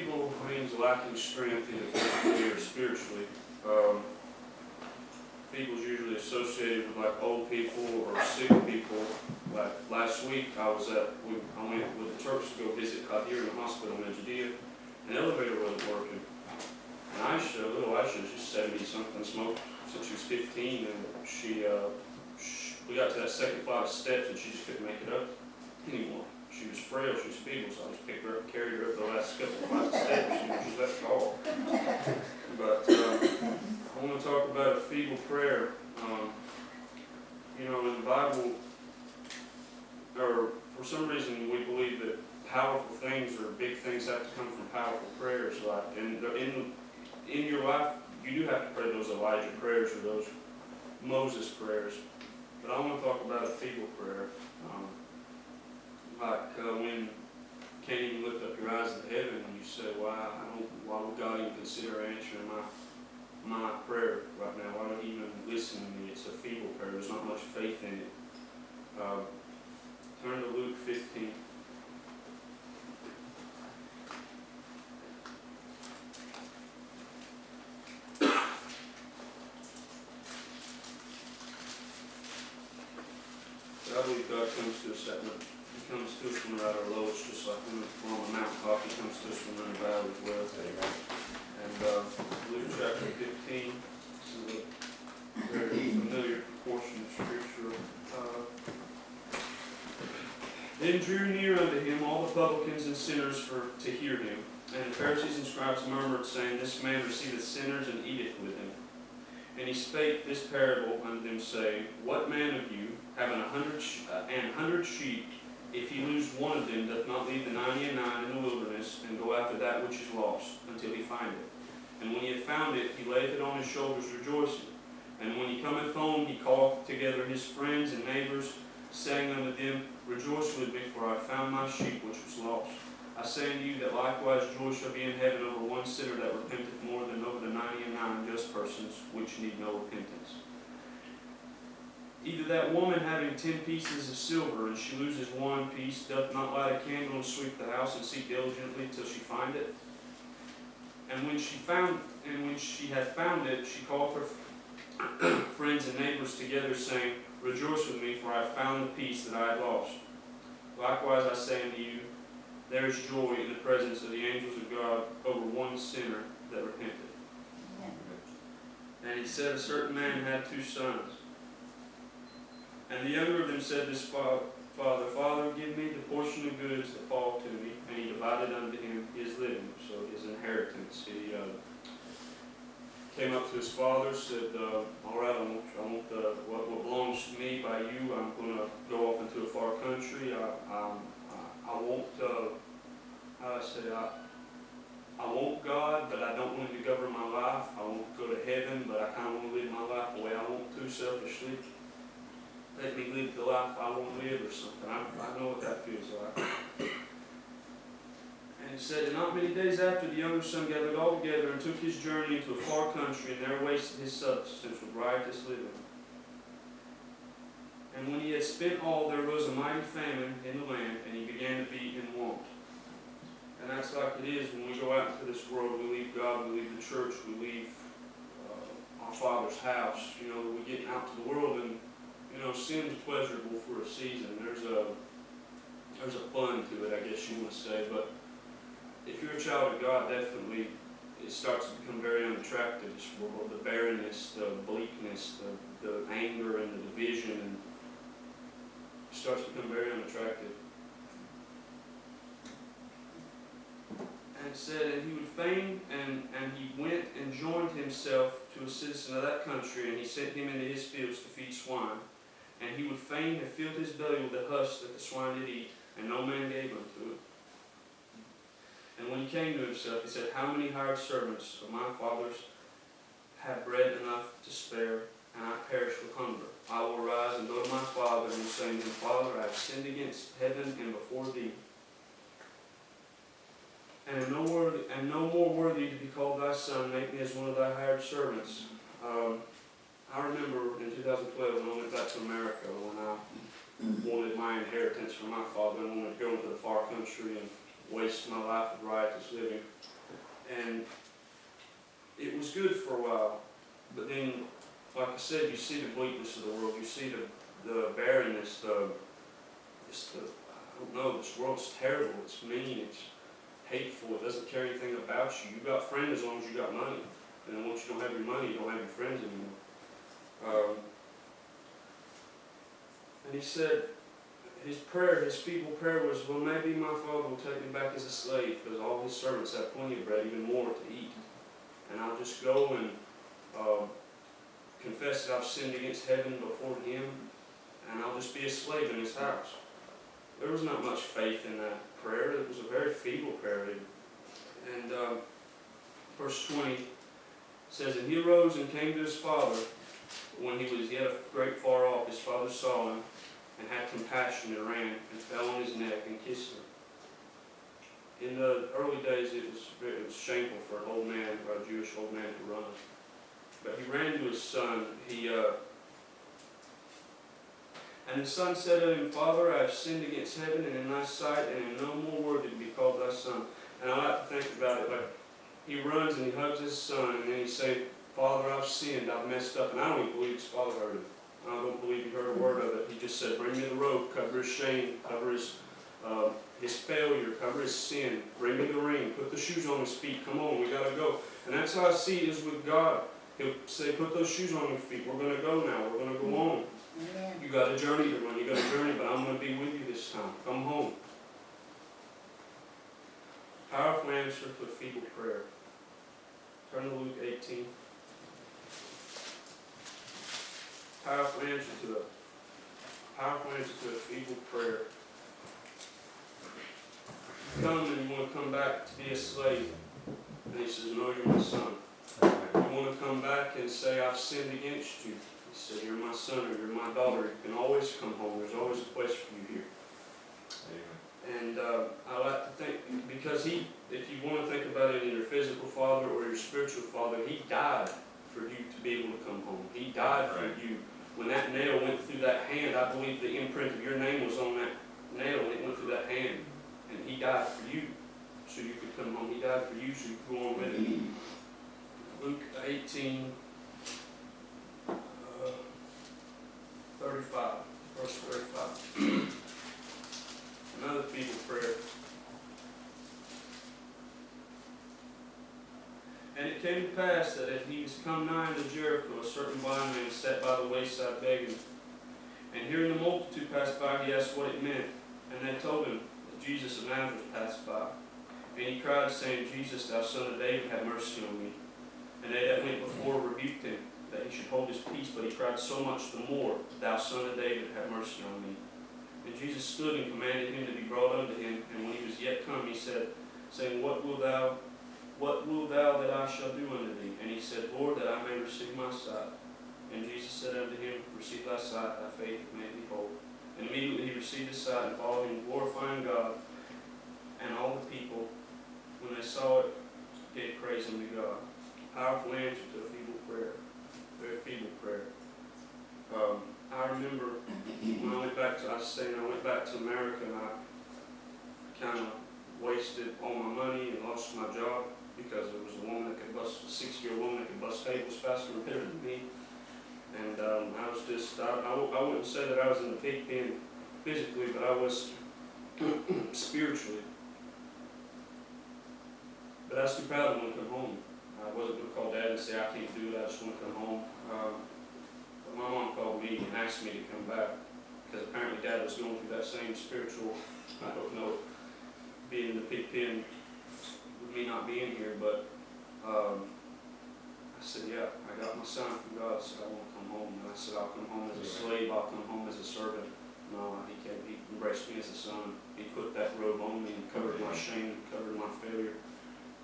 feeble means lacking strength either physically or spiritually. Feeble is usually associated with like old people or sick people. Like last week, I went with the Turks to go visit Kadir in the hospital in Judea. An elevator wasn't working. And little Aisha, she's 70-something, smoked since she was 15, and we got to that second flight of steps, and she just couldn't make it up anymore. She was frail, she was feeble, so I just picked her up and carried her up the last couple of flights of steps. She was that tall. But I want to talk about a feeble prayer. In the Bible, or for some reason, we believe that powerful things or big things have to come from powerful prayers. Like in your life, you do have to pray those Elijah prayers or those Moses prayers. But I want to talk about a feeble prayer. When you can't even lift up your eyes to heaven and you say, why would God even consider answering my prayer right now? Why don't He even listen to me? It's a feeble prayer. There's not much faith in it. Turn to Luke 15. I believe God comes to us He comes to us when we're at our lowest, just like when we're on the mountaintop. He comes to us when we're in the valley as well. Amen. And Luke chapter 15, this is a very familiar portion of Scripture. Then drew near unto him all the publicans and sinners to hear him. And the Pharisees and scribes murmured, saying, This man receiveth sinners and eateth with them. And he spake this parable unto them, saying, What man of you, having 100 sheep, if he lose one of them, doth not leave the 99 in the wilderness, and go after that which is lost, until he find it? And when he hath found it, he layeth it on his shoulders, rejoicing. And when he cometh home, he calleth together his friends and neighbors, saying unto them, Rejoice with me, for I have found my sheep which was lost. I say unto you that likewise joy shall be in heaven over one sinner that repenteth more than over the 99 just persons which need no repentance. Either that woman having 10 pieces of silver, and she loses one piece, doth not light a candle and sweep the house and seek diligently till she find it? And when she hath found it, she calleth her friends and neighbors together, saying, Rejoice with me, for I have found the piece that I had lost. Likewise I say unto you, there is joy in the presence of the angels of God over one sinner that repenteth. And he said, A certain man had 2 sons. And the younger of them said to his father, Father, give me the portion of goods that fall to me. And he divided unto him his living, so his inheritance. He came up to his father, said, all right, I want what belongs to me by you. I'm going to go off into a far country. I want God, but I don't want Him to govern my life. I want to go to heaven, but I kind of want to live my life the way I want to, selfishly. Let me live the life I want to live or something. I know what that feels like. And he said, And not many days after, the younger son gathered all together and took his journey into a far country, and there wasted his substance with riotous living. And when he had spent all, there arose a mighty famine in the land, and he began to be in want. And that's like it is when we go out into this world. We leave God, we leave the church, we leave our Father's house. We get out to the world, and sin is pleasurable for a season. There's a fun to it, I guess you want to say. But if you're a child of God, definitely it starts to become very unattractive. This world, the barrenness, the bleakness, the anger, and the division, and it starts to become very unattractive. And it said, and he would fain, and he went and joined himself to a citizen of that country, and he sent him into his fields to feed swine. And he would fain have filled his belly with the husk that the swine did eat, and no man gave unto it. And when he came to himself, he said, How many hired servants of my father's have bread enough to spare, and I perish with hunger? I will arise and go to my father, and say to him, Father, I have sinned against heaven and before thee, and am no more worthy to be called thy son. Make me as one of thy hired servants. I remember in 2012 when I went back to America, when I wanted my inheritance from my father and wanted to go into the far country and waste my life with riotous living. good for a while, but then, like I said, you see the bleakness of the world, you see the barrenness, I don't know, this world's terrible, it's mean, it's hateful, it doesn't care anything about you. You got friends as long as you got money. And then once you don't have your money, you don't have your friends anymore. And he said, his prayer, his feeble prayer was, well, maybe my father will take me back as a slave, because all his servants have plenty of bread, even more to eat. And I'll just go and confess that I've sinned against heaven before him, and I'll just be a slave in his house. There was not much faith in that prayer. It was a very feeble prayer. And verse 20 says, and he arose and came to his father. When he was yet a great far off, his father saw him, and had compassion, and ran, and fell on his neck, and kissed him. In the early days, it was shameful for an old man, or a Jewish old man, to run. But he ran to his son. And the son said to him, Father, I have sinned against heaven and in thy sight, and am no more worthy to be called thy son. And I like to think about it like he runs and he hugs his son, and then he says, Father, I've sinned, I've messed up. And I don't even believe his father heard it. I don't believe he heard a word of it. He just said, bring me the robe, cover his shame, cover his failure, cover his sin. Bring me the ring, put the shoes on his feet. Come on, we got to go. And that's how I see it is with God. He'll say, put those shoes on your feet. We're going to go now. We're going to go on. Amen. You got a journey to run. You got a journey, but I'm going to be with you this time. Come home. Powerful answer to a feeble prayer. Turn to Luke 18. Powerful answer to a feeble prayer. Come and you want to come back to be a slave. And he says, no, you're my son. You want to come back and say, I've sinned against you. He said, you're my son or you're my daughter. You can always come home. There's always a place for you here. Amen. And I like to think, because if you want to think about it in your physical father or your spiritual father, he died for you to be able to come home. He died for you. When that nail went through that hand, I believe the imprint of your name was on that nail, and it went through that hand. And he died for you, so you could come home. He died for you, so you could go on with it. Luke 18, 35, verse 35. Another feeble prayer. And it came to pass that as he was come nigh unto Jericho, a certain blind man sat by the wayside begging. And hearing the multitude pass by, he asked what it meant. And they told him that Jesus of Nazareth passed by. And he cried, saying, Jesus, thou son of David, have mercy on me. And they that went before rebuked him, that he should hold his peace. But he cried so much the more, Thou son of David, have mercy on me. And Jesus stood and commanded him to be brought unto him. And when he was yet come, he said, saying, What wilt thou that I shall do unto thee? And he said, Lord, that I may receive my sight. And Jesus said unto him, Receive thy sight, thy faith made thee whole. And immediately he received his sight and followed him, glorifying God. And all the people, when they saw it, gave praise unto God. Powerful answer to a feeble prayer. Very feeble prayer. I remember when I went back to America, and I kind of wasted all my money and lost my job because there was a 6-year-old woman that could bust tables faster and better than me. And I was just, I wouldn't say that I was in the pig pen physically, but I was spiritually. But I was too proud to want to come home. I wasn't going to call Dad and say, I can't do it, I just want to come home. But my mom called me and asked me to come back, because apparently Dad was going through that same spiritual, I don't know, being in the pig pen with me not being here. But I said, yeah, I got my son from God, so I want to come home. And I said, I'll come home as a slave, I'll come home as a servant. No, he can't. He embraced me as a son. He put that robe on me and covered my shame, covered my failure,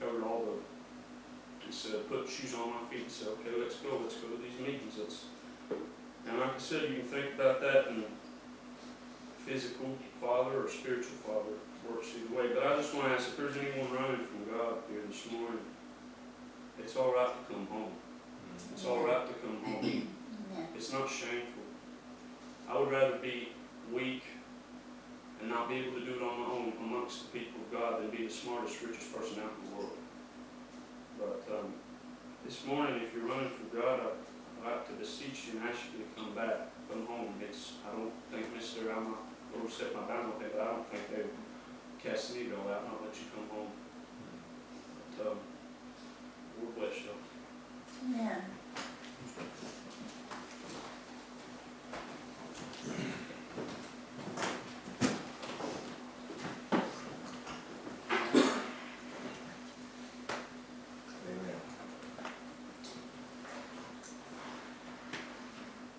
covered all the. He said, put shoes on my feet and said, okay, let's go to these meetings. And like I said, you can think about that in physical father or spiritual father, works either way. But I just want to ask if there's anyone running from God here this morning, it's all right to come home. It's all right to come home. It's not shameful. I would rather be weak and not be able to do it on my own amongst the people of God than be the smartest, richest person out in the world. But this morning, if you're running from God, I'd like to beseech you and ask you to come back, come home. I don't think, Mr. I'm not overstep my bounds, but I don't think they would cast any bill out and not let you come home. But, Lord bless you. Amen. Amen.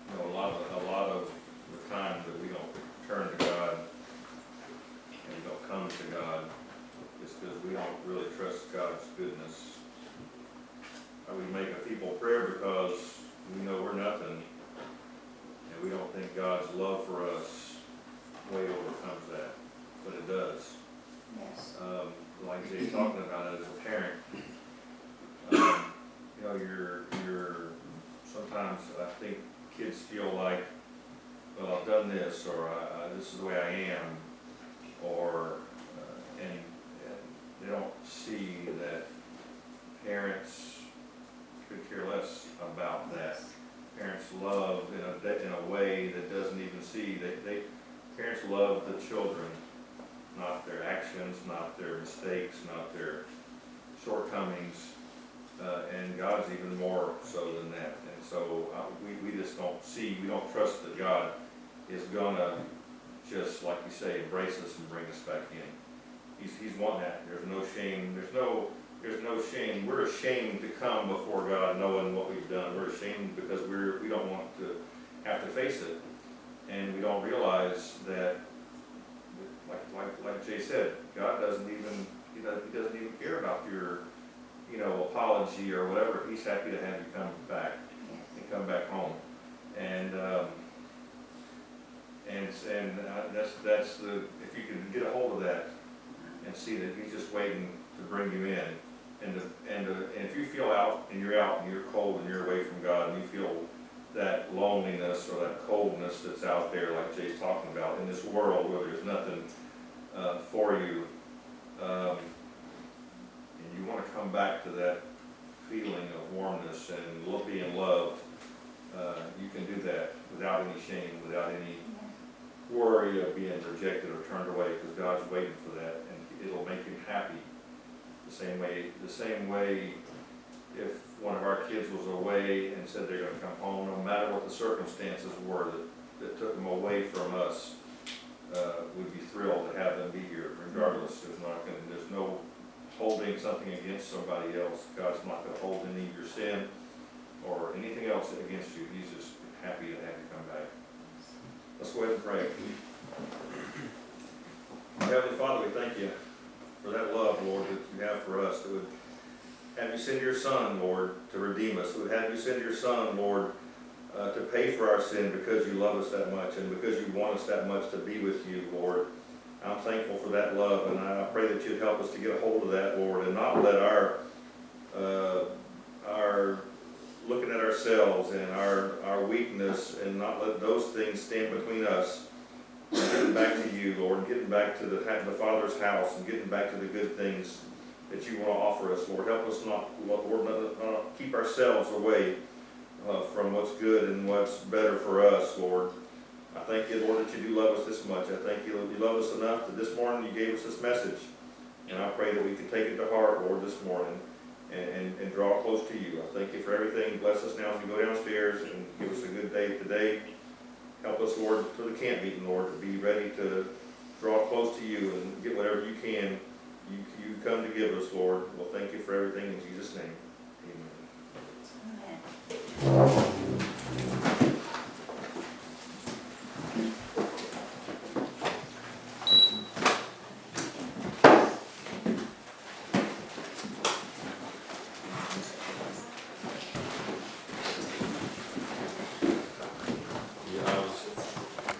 You know, a lot of the time that we don't turn to God and we don't come to God is because we don't really trust God's goodness. We make a feeble prayer because we know we're nothing, and we don't think God's love for us way overcomes that, but it does. Yes. Like Jay's talking about it as a parent, you know, you're sometimes I think kids feel like, well, I've done this, or this is the way I am, or and they don't see that parents could care less about that. Parents love in a way that doesn't even see. Parents love the children, not their actions, not their mistakes, not their shortcomings, and God's even more so than that. And so we just don't see, we don't trust that God is gonna just, like you say, embrace us and bring us back in. He's wanting that. There's no shame. There's no shame. We're ashamed to come before God knowing what we've done. We're ashamed because we don't want to have to face it, and we don't realize that, like Jay said, God doesn't even care about your apology or whatever. He's happy to have you come back and come back home, and that's the, if you can get a hold of that and see that He's just waiting to bring you in. And if you feel out and you're cold and you're away from God, and you feel that loneliness or that coldness that's out there, like Jay's talking about, in this world where there's nothing for you, and you want to come back to that feeling of warmness and being loved, you can do that without any shame, without any worry of being rejected or turned away, because God's waiting for that, and it'll make Him happy. The same way if one of our kids was away and said they're going to come home, no matter what the circumstances were that took them away from us, we'd be thrilled to have them be here regardless. There's no holding something against somebody else. God's not going to hold any of your sin or anything else against you. He's just happy to have you come back. Let's go ahead and pray. Heavenly Father, we thank you for that love, Lord, that you have for us, that would have you send your Son, Lord, to redeem us, that would have you send your Son, Lord, to pay for our sin because you love us that much and because you want us that much to be with you, Lord. I'm thankful for that love, and I pray that you'd help us to get a hold of that, Lord, and not let our looking at ourselves and our weakness, and not let those things stand between us and getting back to you, Lord, and getting back to the Father's house, and getting back to the good things that you want to offer us, Lord. Help us not keep ourselves away from what's good and what's better for us, Lord. I thank you, Lord, that you do love us this much. I thank you that you love us enough that this morning you gave us this message. And I pray that we can take it to heart, Lord, this morning and draw close to you. I thank you for everything. Bless us now as we go downstairs and give us a good day today. Help us, Lord, for the camp meeting, Lord, to be ready to draw close to you and get whatever you can. You come to give us, Lord. Well, thank you for everything in Jesus' name. Amen. Amen.